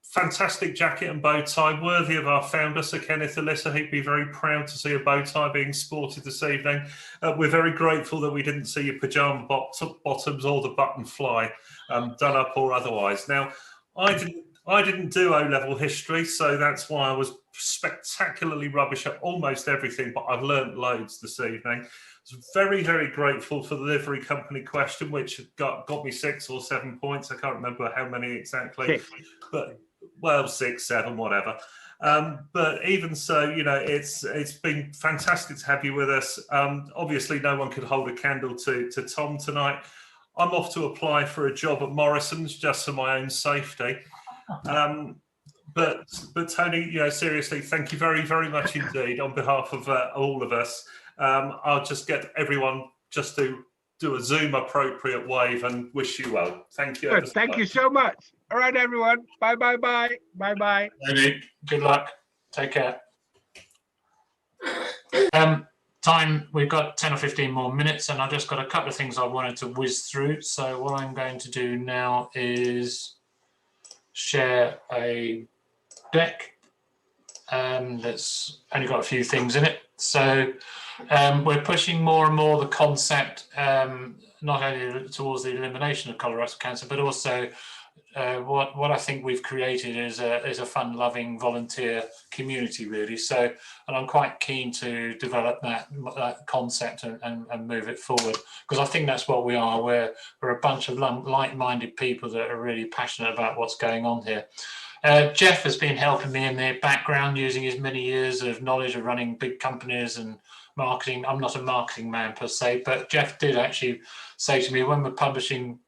Speaker 10: Fantastic jacket and bow tie, worthy of our founder, Sir Kenneth Alyssa. He'd be very proud to see a bow tie being sported this evening. We're very grateful that we didn't see your pyjama bottoms or the button fly, done up or otherwise. Now, I didn't do O-level history, so that's why I was spectacularly rubbish at almost everything, but I've learned loads this evening. I was very, very grateful for the livery company question, which got me 6 or 7 points. I can't remember how many exactly,
Speaker 2: 6.
Speaker 10: But well, 6, 7, whatever. But even so, you know, it's been fantastic to have you with us. Obviously, no one could hold a candle to Tom tonight. I'm off to apply for a job at Morrison's just for my own safety. But Tony, you know, seriously, thank you very, very much indeed on behalf of all of us. I'll just get everyone just to do a Zoom appropriate wave and wish you well. Thank you.
Speaker 2: Good. Thank you so much. All right, everyone. Bye, bye, bye. Bye, bye.
Speaker 1: Good luck. Take care. Time, we've got 10 or 15 more minutes, and I've just got a couple of things I wanted to whiz through. So what I'm going to do now is share a deck that's only got a few things in it. So we're pushing more and more the concept, not only towards the elimination of colorectal cancer, but also what I think we've created is a fun-loving volunteer community, really. So, and I'm quite keen to develop that concept and move it forward, because I think that's what we are. We're a bunch of like-minded people that are really passionate about what's going on here. Geoff has been helping me in the background, using his many years of knowledge of running big companies and marketing. I'm not a marketing man per se, but Geoff did actually say to me, when we're publishing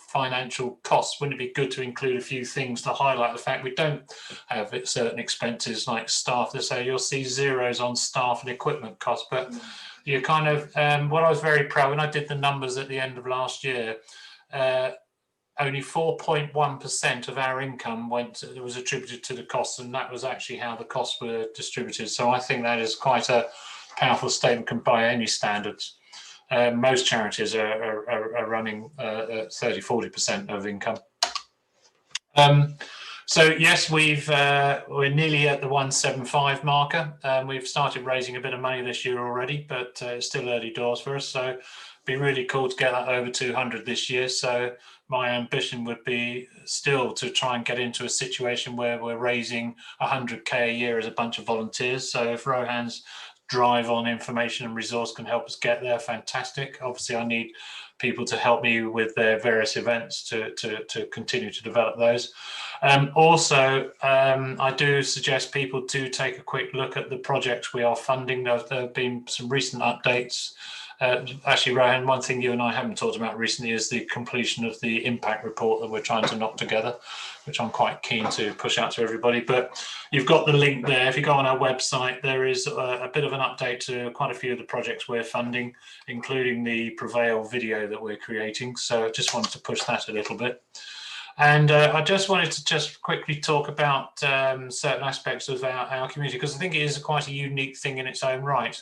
Speaker 1: financial costs, wouldn't it be good to include a few things to highlight the fact we don't have certain expenses like staff? So you'll see zeros on staff and equipment costs, but you kind of, what I was very proud when I did the numbers at the end of last year, only 4.1% of our income was attributed to the costs, and that was actually how the costs were distributed. So I think that is quite a powerful statement by any standards. Most charities are running 30-40% of income. So yes, we're nearly at the 175 marker. We've started raising a bit of money this year already, but it's still early doors for us. So it'd be really cool to get that over 200 this year. So my ambition would be still to try and get into a situation where we're raising 100k a year as a bunch of volunteers. So if Rohan's drive on information and resource can help us get there, fantastic. Obviously, I need people to help me with their various events to continue to develop those. Also, I do suggest people to take a quick look at the projects we are funding. There have been some recent updates. Actually, Rohan, one thing you and I haven't talked about recently is the completion of the impact report that we're trying to knock together, which I'm quite keen to push out to everybody. But you've got the link there. If you go on our website, there is a bit of an update to quite a few of the projects we're funding, including the Prevail video that we're creating. So I just wanted to push that a little bit. And I just wanted to just quickly talk about certain aspects of our community, because I think it is quite a unique thing in its own right.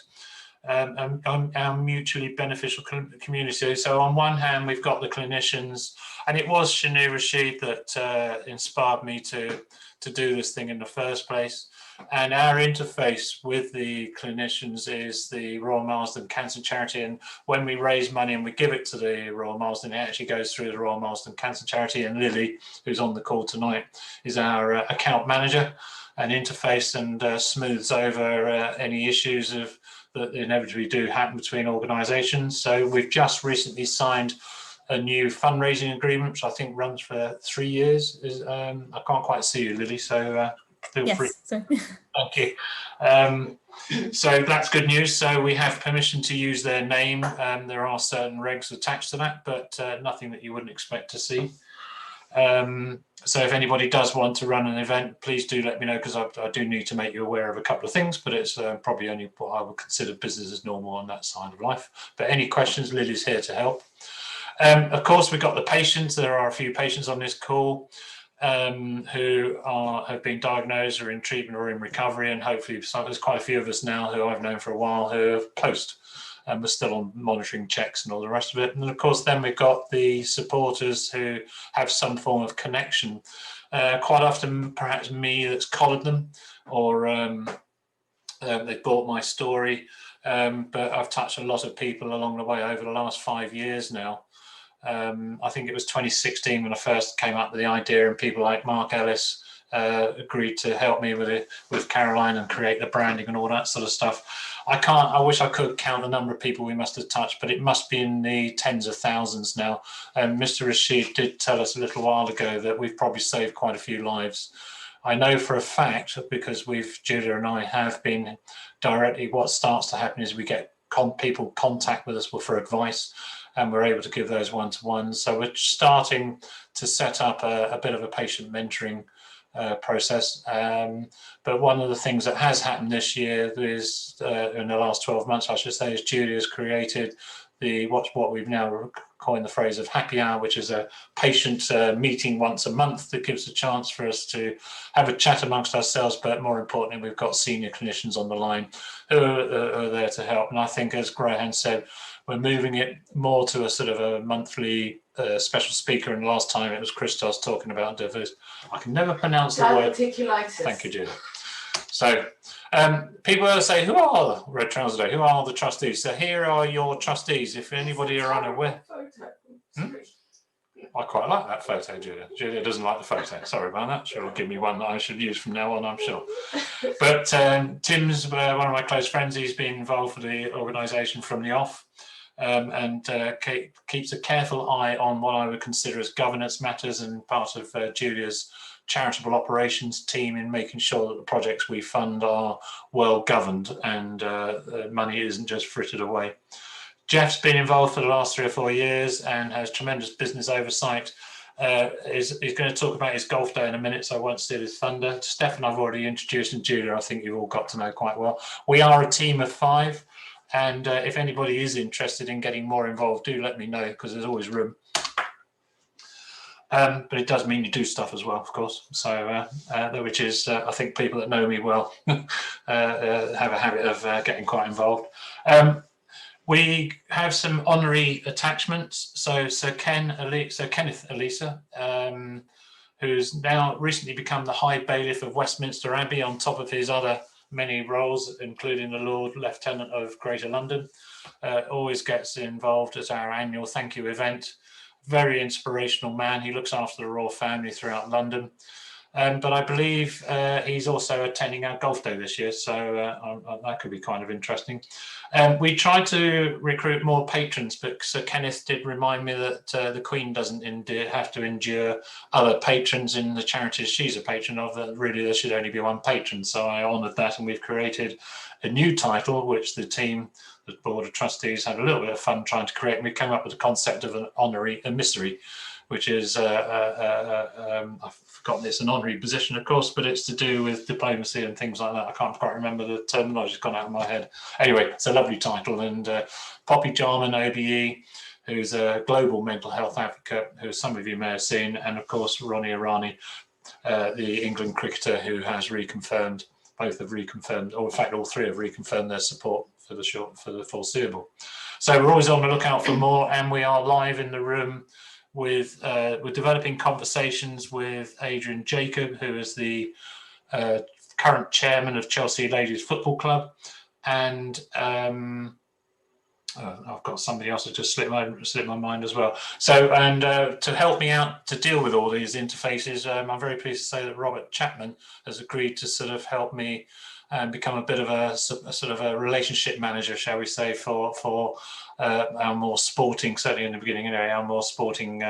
Speaker 1: our mutually beneficial community. So on one hand, we've got the clinicians, and it was Shannu Rasheed that inspired me to do this thing in the first place. And our interface with the clinicians is the Royal Marsden Cancer Charity. And when we raise money and we give it to the Royal Marsden, it actually goes through the Royal Marsden Cancer Charity. And Lily, who's on the call tonight, is our account manager and interface and smooths over any issues that inevitably do happen between organisations. So we've just recently signed a new fundraising agreement, which I think runs for 3 years. I can't quite see you, Lily, so feel free.
Speaker 3: Sorry.
Speaker 1: Thank you. So that's good news. So we have permission to use their name. There are certain regs attached to that, but nothing that you wouldn't expect to see. So if anybody does want to run an event, please do let me know, because I do need to make you aware of a couple of things, but it's probably only what I would consider business as normal on that side of life. But any questions, Lily's here to help. Of course, we've got the patients. There are a few patients on this call who have been diagnosed or in treatment or in recovery, and hopefully there's quite a few of us now who I've known for a while who have post and we're still on monitoring checks and all the rest of it. And of course, then we've got the supporters who have some form of connection. Quite often, perhaps me that's collared them, or they bought my story. But I've touched a lot of people along the way over the last 5 years now. I think it was 2016 when I first came up with the idea, and people like Mark Ellis agreed to help me with it, with Caroline, and create the branding and all that sort of stuff. I wish I could count the number of people we must have touched, but it must be in the tens of thousands now. Mr Rasheed did tell us a little while ago that we've probably saved quite a few lives. I know for a fact, because Julia and I have been directly, what starts to happen is we get people contact with us for advice, and we're able to give those one-to-ones. So we're starting to set up a bit of a patient mentoring process. But one of the things that has happened this year is, in the last 12 months, I should say, is Julia's created what we've now coined the phrase of happy hour, which is a patient meeting once a month that gives a chance for us to have a chat amongst ourselves. But more importantly, we've got senior clinicians on the line who are there to help. And I think, as Grahan said, we're moving it more to a sort of a monthly special speaker. And last time it was Christos talking about diverse. I can never pronounce the word. Thank you, Julia. So people will say, who are Red Trouser Day? Who are the trustees? So here are your trustees. If anybody are unaware. I quite like that photo, Julia. Julia doesn't like the photo. Sorry about that. She'll give me one that I should use from now on, I'm sure. But Tim's one of my close friends. He's been involved with the organisation from the off, and keeps a careful eye on what I would consider as governance matters, and part of Julia's charitable operations team in making sure that the projects we fund are well governed and money isn't just frittered away. Geoff's been involved for the last 3 or 4 years and has tremendous business oversight. He's going to talk about his golf day in a minute, so I won't steal his thunder. Stefan I've already introduced, and Julia I think you've all got to know quite well. We are a team of 5, and if anybody is interested in getting more involved, do let me know, because there's always room. But it does mean you do stuff as well, of course. So, which is, I think people that know me well have a habit of getting quite involved. We have some honorary attachments. So Kenneth Elisa, who's now recently become the High Bailiff of Westminster Abbey, on top of his other many roles, including the Lord Lieutenant of Greater London, always gets involved at our annual thank you event. Very inspirational man. He looks after the royal family throughout London. But I believe he's also attending our golf day this year, so that could be kind of interesting. We tried to recruit more patrons, but Sir Kenneth did remind me that the Queen doesn't have to endure other patrons in the charities she's a patron of, that really there should only be one patron. So I honoured that, and we've created a new title, which the team, the Board of Trustees, had a little bit of fun trying to create. And we came up with the concept of an honorary emissary, which is, I've forgotten, it's an honorary position, of course, but it's to do with diplomacy and things like that. I can't quite remember the terminology, it's gone out of my head. Anyway, it's a lovely title. And Poppy Jarman, OBE, who's a global mental health advocate, who some of you may have seen, and of course, Ronnie Irani, the England cricketer, who has reconfirmed, both have reconfirmed, or in fact, all 3 have reconfirmed their support the foreseeable. So we're always on the lookout for more, and we are live in the room with we're developing conversations with Adrian Jacob, who is the current chairman of Chelsea Ladies Football Club, and I've got somebody else that just slipped my mind as well. So, and to help me out to deal with all these interfaces, I'm very pleased to say that Robert Chapman has agreed to sort of help me become a bit of a sort of a relationship manager, shall we say, for our more sporting, certainly in the beginning anyway, our more sporting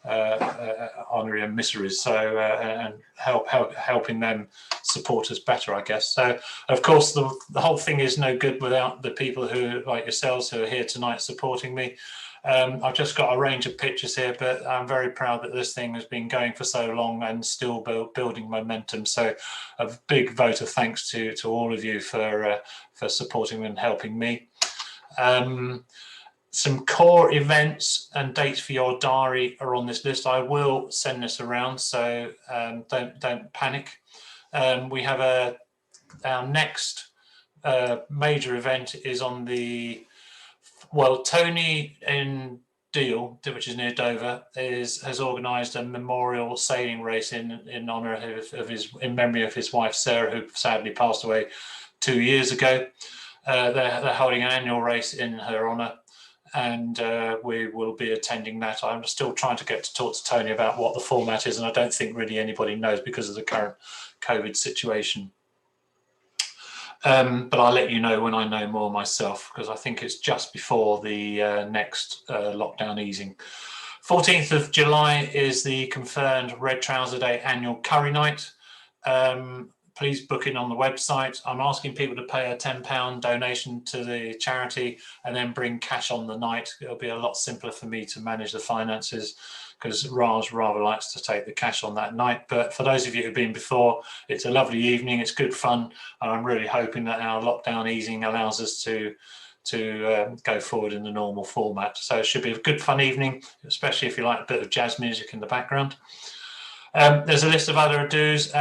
Speaker 1: honorary and missaries. So and helping them support us better, I guess. So of course the whole thing is no good without the people who, like yourselves, who are here tonight supporting me. I've just got a range of pictures here, but I'm very proud that this thing has been going for so long and still building momentum. So a big vote of thanks to all of you for supporting and helping me. Some core events and dates for your diary are on this list. I will send this around, so don't panic. We have our next major event is on the, well, Tony in Deal, which is near Dover, has organised a memorial sailing race in honour in memory of his wife Sarah, who sadly passed away 2 years ago. They're holding an annual race in her honour, and we will be attending that. I'm still trying to get to talk to Tony about what the format is, and I don't think really anybody knows because of the current COVID situation. But I'll let you know when I know more myself, because I think it's just before the next lockdown easing. 14th of July is the confirmed Red Trouser Day annual curry night. Please book in on the website. I'm asking people to pay a £10 donation to the charity and then bring cash on the night. It'll be a lot simpler for me to manage the finances, because Raj rather likes to take the cash on that night. But for those of you who've been before, it's a lovely evening, it's good fun, and I'm really hoping that our lockdown easing allows us to go forward in the normal format. So it should be a good fun evening, especially if you like a bit of jazz music in the background. There's a list of other do's.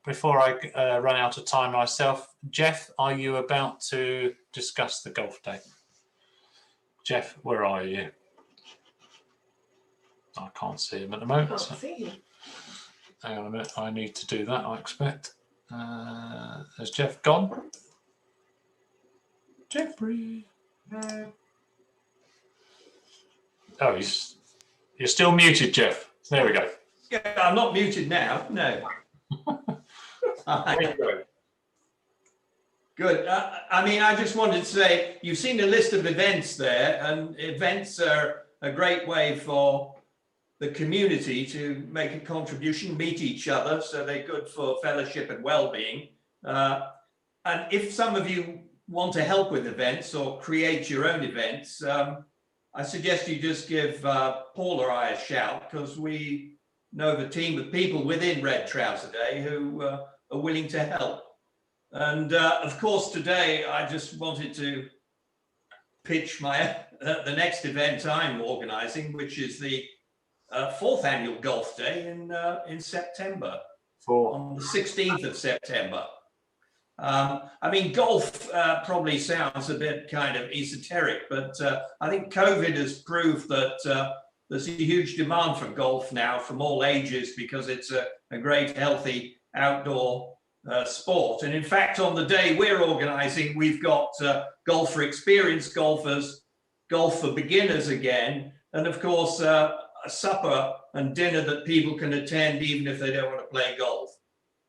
Speaker 1: Before I run out of time myself, Geoff, are you about to discuss the golf day? Geoff, where are you? I can't see him at the moment.
Speaker 6: Can't see him.
Speaker 1: Hang on a minute, I need to do that, I expect. Has Geoff gone? Jeffrey. No. Oh, you're still muted, Geoff. There we go.
Speaker 7: Yeah, I'm not muted now. No. Good. I mean, I just wanted to say, you've seen a list of events there, and events are a great way for the community to make a contribution, meet each other, so they're good for fellowship and well-being. And if some of you want to help with events or create your own events, I suggest you just give Paul or I a shout, because we know the team of people within Red Trouser Day who are willing to help. And of course, today I just wanted to pitch the next event I'm organising, which is the 4th annual golf day in September, on the 16th of September. I mean, golf probably sounds a bit kind of esoteric, but I think COVID has proved that there's a huge demand for golf now from all ages, because it's a great, healthy outdoor sport. And in fact, on the day we're organising, we've got golf for experienced golfers, golf for beginners again, and of course, a supper and dinner that people can attend even if they don't want to play golf.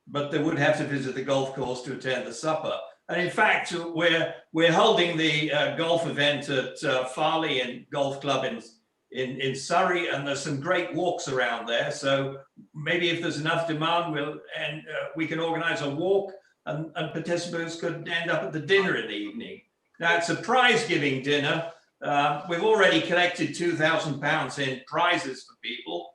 Speaker 7: But they would have to visit the golf course to attend the supper. And in fact, we're holding the golf event at Farley and Golf Club in Surrey, and there's some great walks around there. So maybe if there's enough demand, we can organise a walk, and participants could end up at the dinner in the evening. Now, it's a prize-giving dinner. We've already collected £2,000 in prizes for people,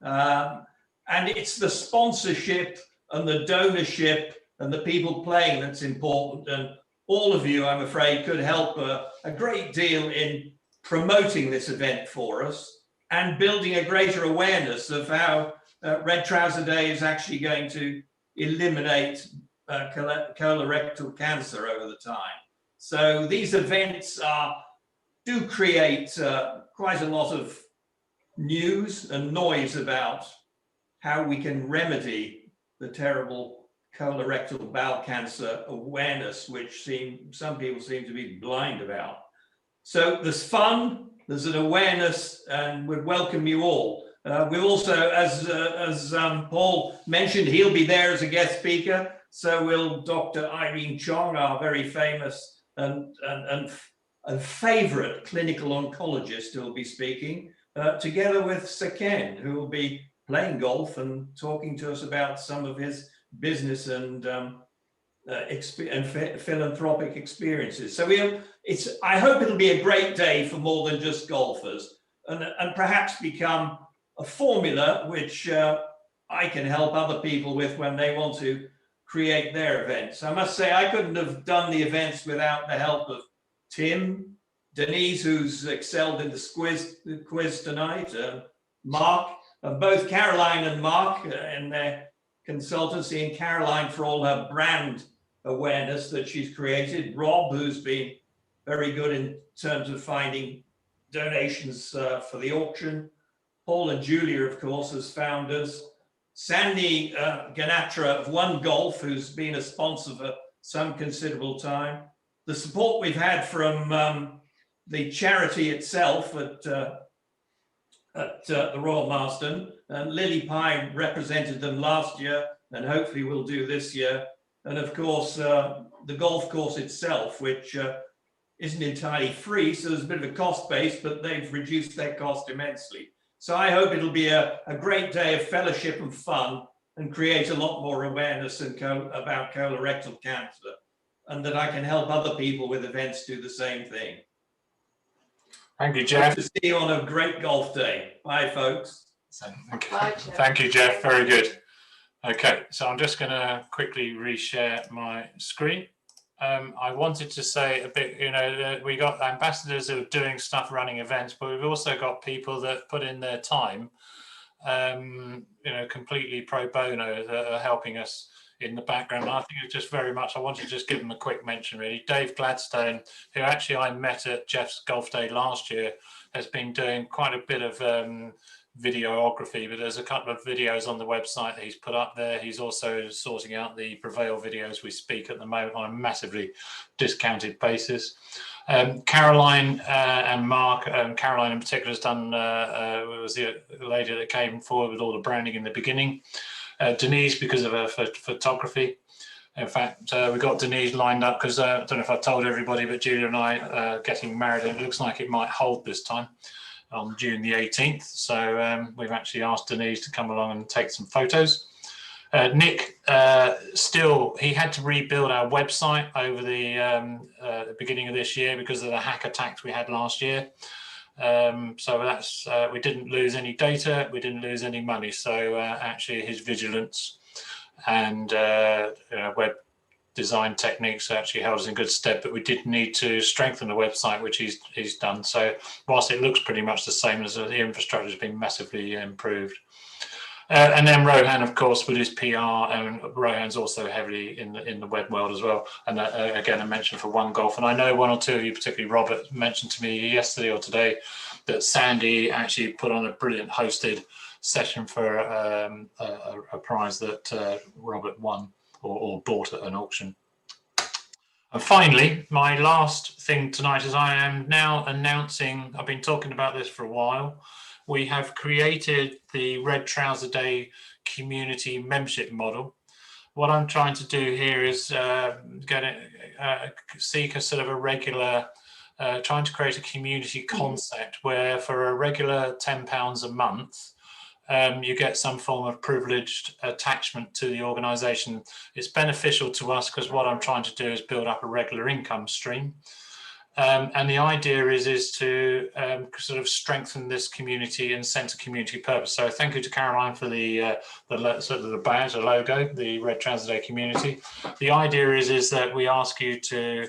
Speaker 7: and it's the sponsorship and the donorship and the people playing that's important. And all of you, I'm afraid, could help a great deal in promoting this event for us and building a greater awareness of how Red Trouser Day is actually going to eliminate colorectal cancer over the time. So these events do create quite a lot of news and noise about how we can remedy the terrible colorectal bowel cancer awareness, which some people seem to be blind about. So there's fun, there's an awareness, and we'd welcome you all. We'll also, as Paul mentioned, he'll be there as a guest speaker. So will Dr. Irene Chong, our very famous and favorite clinical oncologist, who will be speaking, together with Sir Ken, who will be playing golf and talking to us about some of his business and philanthropic experiences. So I hope it'll be a great day for more than just golfers, and perhaps become a formula which I can help other people with when they want to create their events. I must say, I couldn't have done the events without the help of Tim, Denise, who's excelled in the quiz tonight, Mark, both Caroline and Mark in their consultancy, and Caroline for all her brand awareness that she's created, Rob, who's been very good in terms of finding donations for the auction, Paul and Julia, of course, as founders, Sandy Ganatra of One Golf, who's been a sponsor for some considerable time, the support we've had from the charity itself at the Royal Marsden, and Lily Pye represented them last year and hopefully will do this year. And of course, the golf course itself, which isn't entirely free, so there's a bit of a cost base, but they've reduced their cost immensely. So I hope it'll be a great day of fellowship and fun, and create a lot more awareness about colorectal cancer, and that I can help other people with events do the same thing.
Speaker 1: Thank you, Geoff.
Speaker 7: Hope to see you on a great golf day. Bye, folks.
Speaker 1: Thank you, Geoff. Very good. Okay, so I'm just going to quickly reshare my screen. I wanted to say a bit, we got ambassadors who are doing stuff, running events, but we've also got people that put in their time, completely pro bono, that are helping us in the background. I think it's just very much, I want to just give them a quick mention, really. Dave Gladstone, who actually I met at Geoff's Golf Day last year, has been doing quite a bit of videography, but there's a couple of videos on the website that he's put up there. He's also sorting out the Prevail videos we speak at the moment on a massively discounted basis. Caroline and Mark, Caroline in particular has done, was the lady that came forward with all the branding in the beginning. Denise, because of her photography. In fact, we got Denise lined up because I don't know if I told everybody, but Julia and I are getting married, and it looks like it might hold this time on June the 18th. So we've actually asked Denise to come along and take some photos. Nick, he had to rebuild our website over the beginning of this year because of the hack attacks we had last year. So that's we didn't lose any data, we didn't lose any money. So actually his vigilance and web design techniques actually held us in good stead, but we did need to strengthen the website, which he's done. So whilst it looks pretty much the same, as the infrastructure has been massively improved. And then Rohan, of course, with his PR, and Rohan's also heavily in the web world as well. And again, I mentioned for One Golf, and I know one or two of you, particularly Robert, mentioned to me yesterday or today that Sandy actually put on a brilliant hosted session for a prize that Robert won or bought at an auction. And finally, my last thing tonight is I am now announcing, I've been talking about this for a while, we have created the Red Trouser Day community membership model. What I'm trying to do here is seek a sort of a regular, trying to create a community concept where for a regular £10 a month, you get some form of privileged attachment to the organisation. It's beneficial to us because what I'm trying to do is build up a regular income stream. And the idea is to sort of strengthen this community and centre community purpose. So thank you to Caroline for the sort of the badge, the logo, the Red Trouser Day community. The idea is that we ask you to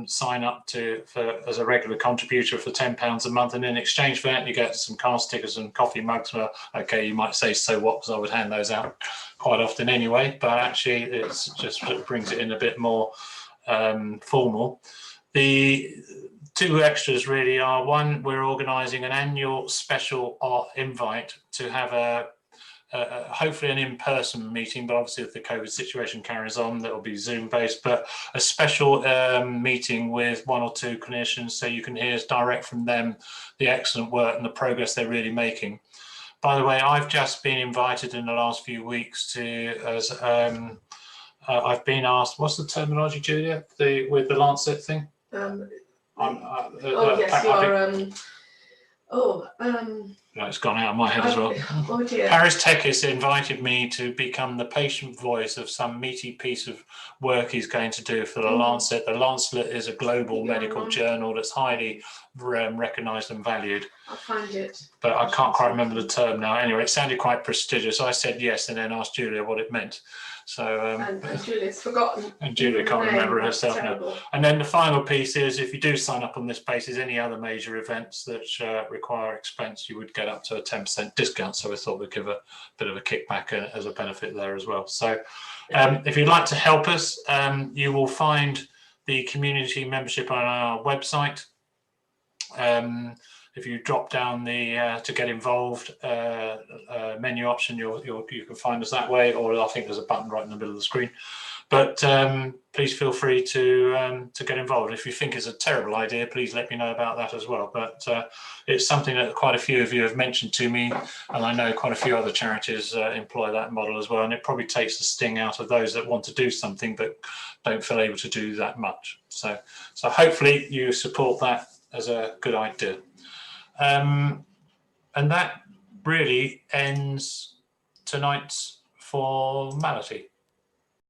Speaker 1: sign up as a regular contributor for £10 a month, and in exchange for that you get some car stickers and coffee mugs. Well, okay, you might say so what, because I would hand those out quite often anyway, but actually it's just, it brings it in a bit more formal. The two extras really are, one, we're organising an annual special invite to have a hopefully an in-person meeting, but obviously if the COVID situation carries on, that will be Zoom based, but a special meeting with one or two clinicians so you can hear direct from them the excellent work and the progress they're really making. By the way, I've just been invited in the last few weeks to, as I've been asked, what's the terminology, Julia, with the Lancet thing?
Speaker 6: Yes, you are.
Speaker 1: It's gone out of my head as well.
Speaker 6: Oh dear.
Speaker 1: Paris Tekis invited me to become the patient voice of some meaty piece of work he's going to do for the Lancet. The Lancet is a global medical journal that's highly recognised and valued.
Speaker 6: I'll find it.
Speaker 1: But I can't quite remember the term now. Anyway, it sounded quite prestigious. I said yes and then asked Julia what it meant. So
Speaker 6: and Julia's forgotten.
Speaker 1: And Julia can't remember it herself now. And then the final piece is, if you do sign up on this basis, any other major events that require expense, you would get up to a 10% discount. So we thought we'd give a bit of a kickback as a benefit there as well. So if you'd like to help us, you will find the community membership on our website. If you drop down the to get involved menu option, you can find us that way, or I think there's a button right in the middle of the screen. But please feel free to get involved. If you think it's a terrible idea, please let me know about that as well. But it's something that quite a few of you have mentioned to me, and I know quite a few other charities employ that model as well. And it probably takes the sting out of those that want to do something but don't feel able to do that much. So hopefully you support that as a good idea. And that really ends tonight's formality.